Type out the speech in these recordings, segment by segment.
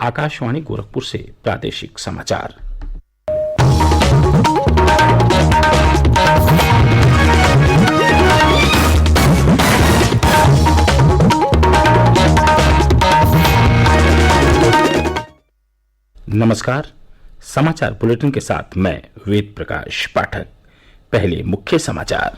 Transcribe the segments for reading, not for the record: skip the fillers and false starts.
आकाशवाणी गोरखपुर से प्रादेशिक समाचार। नमस्कार, समाचार बुलेटिन के साथ मैं वेद प्रकाश पाठक। पहले मुख्य समाचार।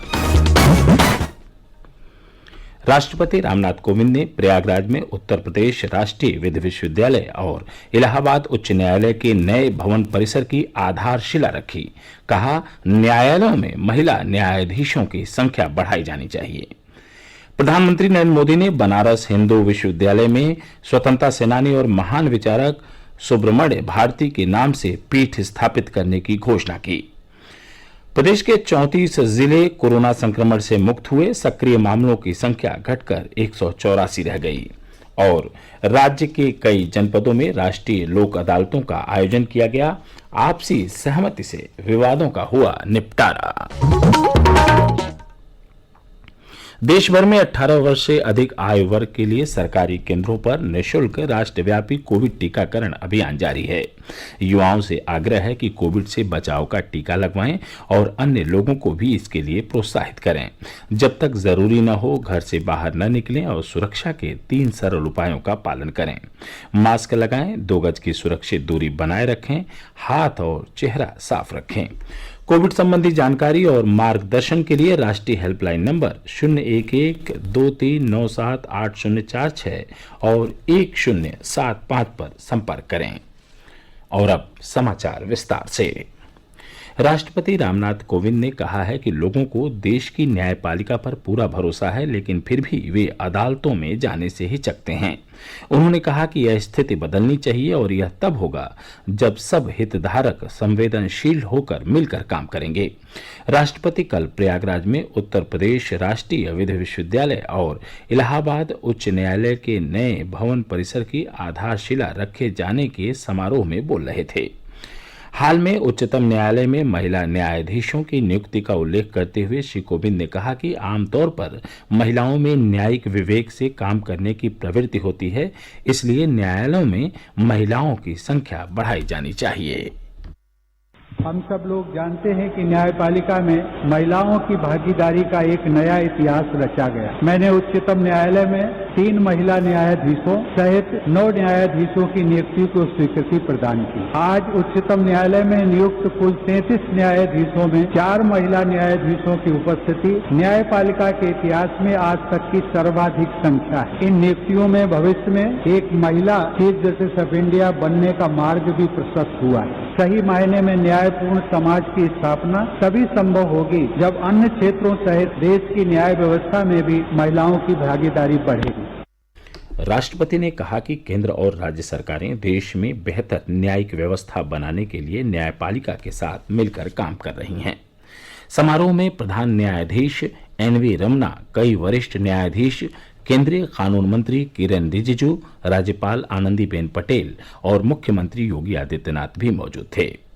राष्ट्रपति रामनाथ कोविंद ने प्रयागराज में उत्तर प्रदेश राष्ट्रीय विधि विश्वविद्यालय और इलाहाबाद उच्च न्यायालय के नए भवन परिसर की आधारशिला रखी। कहा, न्यायालयों में महिला न्यायाधीशों की संख्या बढ़ाई जानी चाहिए। प्रधानमंत्री नरेंद्र मोदी ने बनारस हिंदू विश्वविद्यालय में स्वतंत्रता सेनानी और महान विचारक सुब्रमण्य भारती के नाम से पीठ स्थापित करने की घोषणा की। प्रदेश के 34 जिले कोरोना संक्रमण से मुक्त हुए, सक्रिय मामलों की संख्या घटकर 184 रह गई। और राज्य के कई जनपदों में राष्ट्रीय लोक अदालतों का आयोजन किया गया। आपसी सहमति से विवादों का हुआ निपटारा। देश भर में 18 वर्ष से अधिक आयु वर्ग के लिए सरकारी केंद्रों पर निःशुल्क राष्ट्रव्यापी कोविड टीकाकरण अभियान जारी है। युवाओं से आग्रह है कि कोविड से बचाव का टीका लगवाएं और अन्य लोगों को भी इसके लिए प्रोत्साहित करें। जब तक जरूरी न हो, घर से बाहर न निकलें और सुरक्षा के 3 सरल उपायों का पालन करें। मास्क लगाएं, 2 गज की सुरक्षित दूरी बनाए रखें, हाथ और चेहरा साफ रखें। कोविड संबंधी जानकारी और मार्गदर्शन के लिए राष्ट्रीय हेल्पलाइन नंबर 011-2397-8046 और 1075 पर संपर्क करें। और अब समाचार विस्तार से। राष्ट्रपति रामनाथ कोविंद ने कहा है कि लोगों को देश की न्यायपालिका पर पूरा भरोसा है, लेकिन फिर भी वे अदालतों में जाने से हिचकते हैं। उन्होंने कहा कि यह स्थिति बदलनी चाहिए और यह तब होगा जब सब हितधारक संवेदनशील होकर मिलकर काम करेंगे। राष्ट्रपति कल प्रयागराज में उत्तर प्रदेश राष्ट्रीय विधि विश्वविद्यालय और इलाहाबाद उच्च न्यायालय के नए भवन परिसर की आधारशिला रखे जाने के समारोह में बोल रहे थे। हाल में उच्चतम न्यायालय में महिला न्यायाधीशों की नियुक्ति का उल्लेख करते हुए श्री कोविंद ने कहा कि आमतौर पर महिलाओं में न्यायिक विवेक से काम करने की प्रवृत्ति होती है, इसलिए न्यायालयों में महिलाओं की संख्या बढ़ाई जानी चाहिए। हम सब लोग जानते हैं कि न्यायपालिका में महिलाओं की भागीदारी का एक नया इतिहास रचा गया। मैंने उच्चतम न्यायालय में 3 महिला न्यायाधीशों सहित 9 न्यायाधीशों की नियुक्ति को स्वीकृति प्रदान की। आज उच्चतम न्यायालय में नियुक्त कुल 33 न्यायाधीशों में 4 महिला न्यायाधीशों की उपस्थिति न्यायपालिका के इतिहास में आज तक की सर्वाधिक संख्या है। इन नियुक्तियों में भविष्य में एक महिला चीफ जस्टिस ऑफ इंडिया बनने का मार्ग भी प्रशस्त हुआ है। सही मायने में न्यायपूर्ण समाज की स्थापना तभी संभव होगी जब अन्य क्षेत्रों सहित देश की न्याय व्यवस्था में भी महिलाओं की भागीदारी बढ़ेगी। राष्ट्रपति ने कहा कि केंद्र और राज्य सरकारें देश में बेहतर न्यायिक व्यवस्था बनाने के लिए न्यायपालिका के साथ मिलकर काम कर रही हैं। समारोह में प्रधान न्यायाधीश NV रमना, कई वरिष्ठ न्यायाधीश, केंद्रीय कानून मंत्री किरेन रिजिजू, राज्यपाल आनंदीबेन पटेल और मुख्यमंत्री योगी आदित्यनाथ भी मौजूद थे।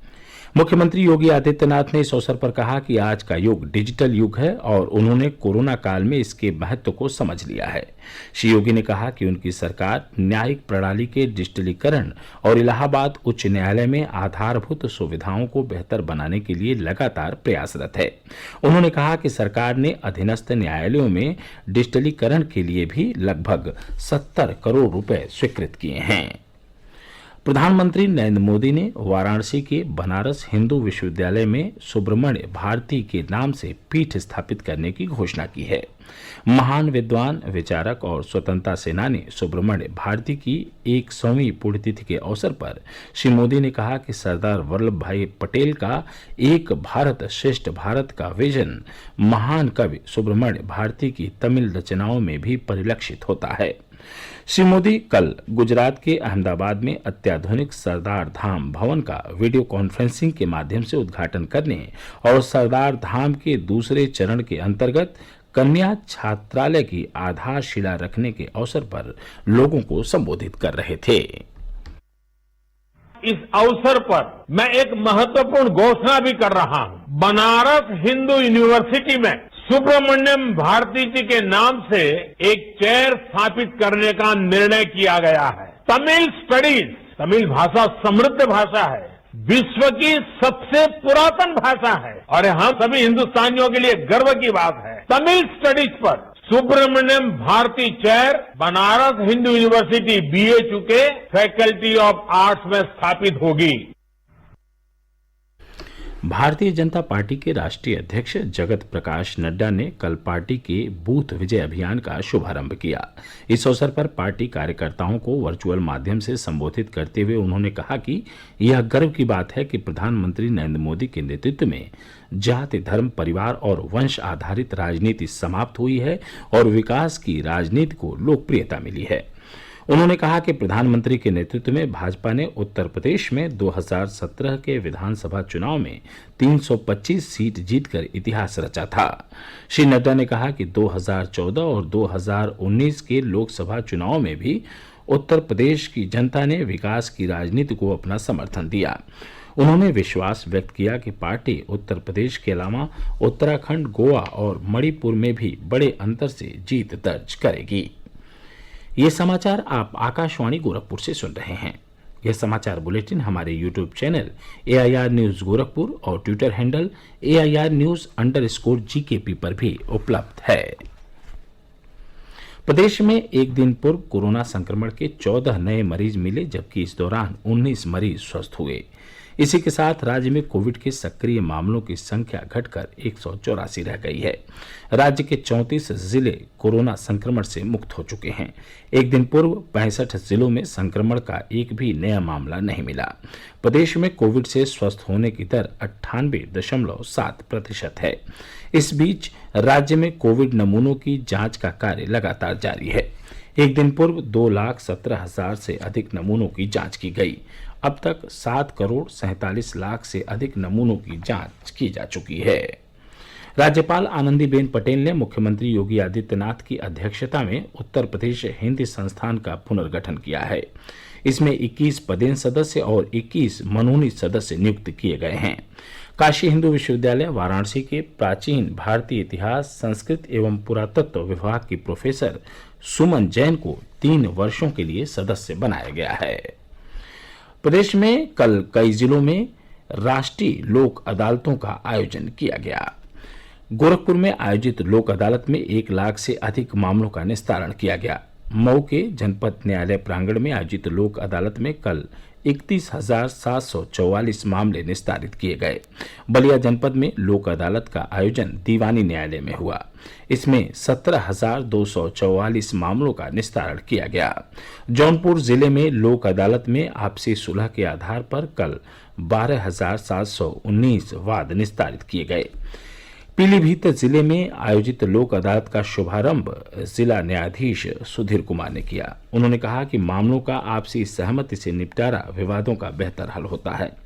मुख्यमंत्री योगी आदित्यनाथ ने इस अवसर पर कहा कि आज का युग डिजिटल युग है और उन्होंने कोरोना काल में इसके महत्व को समझ लिया है। श्री योगी ने कहा कि उनकी सरकार न्यायिक प्रणाली के डिजिटलीकरण और इलाहाबाद उच्च न्यायालय में आधारभूत सुविधाओं को बेहतर बनाने के लिए लगातार प्रयासरत है। उन्होंने कहा कि सरकार ने अधीनस्थ न्यायालयों में डिजिटलीकरण के लिए भी लगभग 70 करोड़ रुपए स्वीकृत किए हैं। प्रधानमंत्री नरेंद्र मोदी ने वाराणसी के बनारस हिंदू विश्वविद्यालय में सुब्रमण्य भारती के नाम से पीठ स्थापित करने की घोषणा की है। महान विद्वान, विचारक और स्वतंत्रता सेनानी सुब्रमण्य भारती की 100वीं पुण्यतिथि के अवसर पर श्री मोदी ने कहा कि सरदार वल्लभ भाई पटेल का एक भारत श्रेष्ठ भारत का विजन महान कवि सुब्रमण्य भारती की तमिल रचनाओं में भी परिलक्षित होता है। श्री मोदी कल गुजरात के अहमदाबाद में अत्याधुनिक सरदार धाम भवन का वीडियो कॉन्फ्रेंसिंग के माध्यम से उद्घाटन करने और सरदार धाम के दूसरे चरण के अंतर्गत कन्या छात्रालय की आधारशिला रखने के अवसर पर लोगों को संबोधित कर रहे थे। इस अवसर पर मैं एक महत्वपूर्ण घोषणा भी कर रहा हूं। बनारस हिंदू यूनिवर्सिटी में सुब्रमण्यम भारती जी के नाम से एक चेयर स्थापित करने का निर्णय किया गया है। तमिल स्टडीज तमिल भाषा समृद्ध भाषा है, विश्व की सबसे पुरातन भाषा है और हम सभी हिंदुस्तानियों के लिए गर्व की बात है। तमिल स्टडीज पर Subramanyam Bharati chair Banaras Hindu University BHU के फैकल्टी ऑफ आर्ट्स में स्थापित होगी। भारतीय जनता पार्टी के राष्ट्रीय अध्यक्ष जगत प्रकाश नड्डा ने कल पार्टी के बूथ विजय अभियान का शुभारंभ किया। इस अवसर पर पार्टी कार्यकर्ताओं को वर्चुअल माध्यम से संबोधित करते हुए उन्होंने कहा कि यह गर्व की बात है कि प्रधानमंत्री नरेंद्र मोदी के नेतृत्व में जाति, धर्म, परिवार और वंश आधारित राजनीति समाप्त हुई है और विकास की राजनीति को लोकप्रियता मिली है। उन्होंने कहा कि प्रधानमंत्री के नेतृत्व में भाजपा ने उत्तर प्रदेश में 2017 के विधानसभा चुनाव में 325 सीट जीतकर इतिहास रचा था। श्री नड्डा ने कहा कि 2014 और 2019 के लोकसभा चुनाव में भी उत्तर प्रदेश की जनता ने विकास की राजनीति को अपना समर्थन दिया। उन्होंने विश्वास व्यक्त किया कि पार्टी उत्तर प्रदेश के अलावा उत्तराखंड, गोवा और मणिपुर में भी बड़े अंतर से जीत दर्ज करेगी। ये समाचार आप आकाशवाणी गोरखपुर से सुन रहे हैं। यह समाचार बुलेटिन हमारे YouTube channel AIR news Gorakhpur और ट्विटर हैंडल AIR न्यूज_GKP पर भी उपलब्ध है। प्रदेश में एक दिन पूर्व कोरोना संक्रमण के 14 नए मरीज मिले, जबकि इस दौरान 19 मरीज स्वस्थ हुए। इसी के साथ राज्य में कोविड के सक्रिय मामलों की संख्या घटकर 184 रह गई है। राज्य के 34 जिले कोरोना संक्रमण से मुक्त हो चुके हैं। एक दिन पूर्व 65 जिलों में संक्रमण का एक भी नया मामला नहीं मिला। प्रदेश में कोविड से स्वस्थ होने की दर 98.7% है। इस बीच राज्य में कोविड नमूनों की जांच का कार्य लगातार जारी है। एक दिन पूर्व 2,17,000 से अधिक नमूनों की जांच की गई। अब तक 7,47,00,000 से अधिक नमूनों की जांच की जा चुकी है। राज्यपाल आनंदीबेन पटेल ने मुख्यमंत्री योगी आदित्यनाथ की अध्यक्षता में उत्तर प्रदेश हिंदी संस्थान का पुनर्गठन किया है। इसमें 21 पदेन सदस्य और 21 मनोनीत सदस्य नियुक्त किए गए हैं। काशी हिंदू विश्वविद्यालय वाराणसी के प्राचीन भारतीय इतिहास, संस्कृत एवं पुरातत्व विभाग की प्रोफेसर सुमन जैन को 3 वर्षों के लिए सदस्य बनाया गया है। प्रदेश में कल कई जिलों में राष्ट्रीय लोक अदालतों का आयोजन किया गया। गोरखपुर में आयोजित लोक अदालत में 1 लाख से अधिक मामलों का निस्तारण किया गया। मऊ के जनपद न्यायालय प्रांगण में आयोजित लोक अदालत में कल 31,744 मामले निस्तारित किए गए। बलिया जनपद में लोक अदालत का आयोजन दीवानी न्यायालय में हुआ। इसमें 17,244 मामलों का निस्तारण किया गया। जौनपुर जिले में लोक अदालत में आपसी सुलह के आधार पर कल 12,719 वाद निस्तारित किए गए। पीलीभीत जिले में आयोजित लोक अदालत का शुभारंभ जिला न्यायाधीश सुधीर कुमार ने किया। उन्होंने कहा कि मामलों का आपसी सहमति से निपटारा विवादों का बेहतर हल होता है।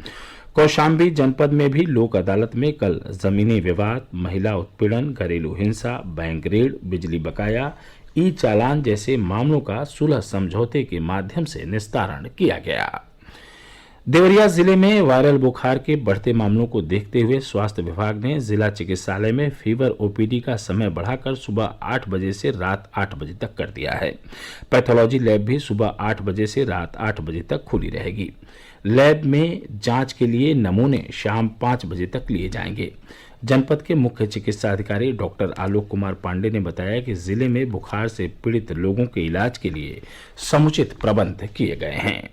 कौशाम्बी जनपद में भी लोक अदालत में कल जमीनी विवाद, महिला उत्पीड़न, घरेलू हिंसा, बैंक रेड, बिजली बकाया, ई चालान जैसे मामलों का सुलह समझौते के माध्यम से निस्तारण किया गया। देवरिया जिले में वायरल बुखार के बढ़ते मामलों को देखते हुए स्वास्थ्य विभाग ने जिला चिकित्सालय में फीवर ओपीडी का समय बढ़ाकर सुबह 8 बजे से रात 8 बजे तक कर दिया है। पैथोलॉजी लैब भी सुबह 8 बजे से रात 8 बजे तक खुली रहेगी। लैब में जांच के लिए नमूने शाम 5 बजे तक लिए जाएंगे। जनपद के मुख्य चिकित्सा अधिकारी डॉक्टर आलोक कुमार पांडे ने बताया कि जिले में बुखार से पीड़ित लोगों के इलाज के लिए समुचित प्रबंध किए गए हैं।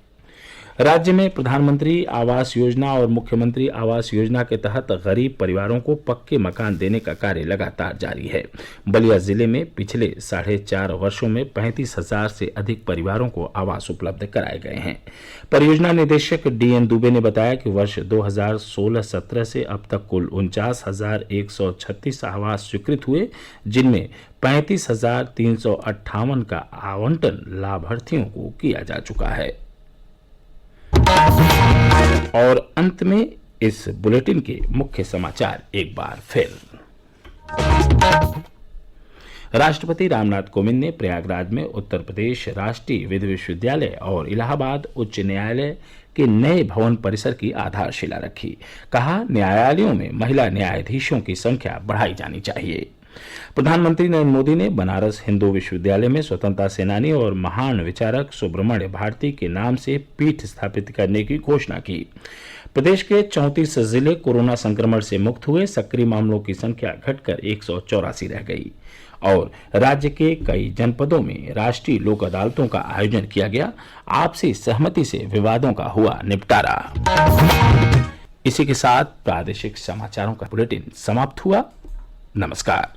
राज्य में प्रधानमंत्री आवास योजना और मुख्यमंत्री आवास योजना के तहत गरीब परिवारों को पक्के मकान देने का कार्य लगातार जारी है। बलिया जिले में पिछले 4.5 वर्षों में 35,000 से अधिक परिवारों को आवास उपलब्ध कराए गए हैं। परियोजना निदेशक DN दुबे ने बताया कि वर्ष 2016-17 से अब तक कुल 49,136 आवास स्वीकृत हुए, जिनमें 35,358 का आवंटन लाभार्थियों को किया जा चुका है। और अंत में इस बुलेटिन के मुख्य समाचार एक बार फिर। राष्ट्रपति रामनाथ कोविंद ने प्रयागराज में उत्तर प्रदेश राष्ट्रीय विधि विश्वविद्यालय और इलाहाबाद उच्च न्यायालय के नए भवन परिसर की आधारशिला रखी। कहा, न्यायालयों में महिला न्यायाधीशों की संख्या बढ़ाई जानी चाहिए। प्रधानमंत्री नरेंद्र मोदी ने बनारस हिंदू विश्वविद्यालय में स्वतंत्रता सेनानी और महान विचारक सुब्रमण्य भारती के नाम से पीठ स्थापित करने की घोषणा की। प्रदेश के 34 जिले कोरोना संक्रमण से मुक्त हुए, सक्रिय मामलों की संख्या घटकर 184 रह गई और राज्य के कई जनपदों में राष्ट्रीय लोक अदालतों का आयोजन किया गया। आपसी सहमति से विवादों का हुआ निपटारा। इसी के साथ प्रादेशिक समाचारों का बुलेटिन समाप्त हुआ। नमस्कार।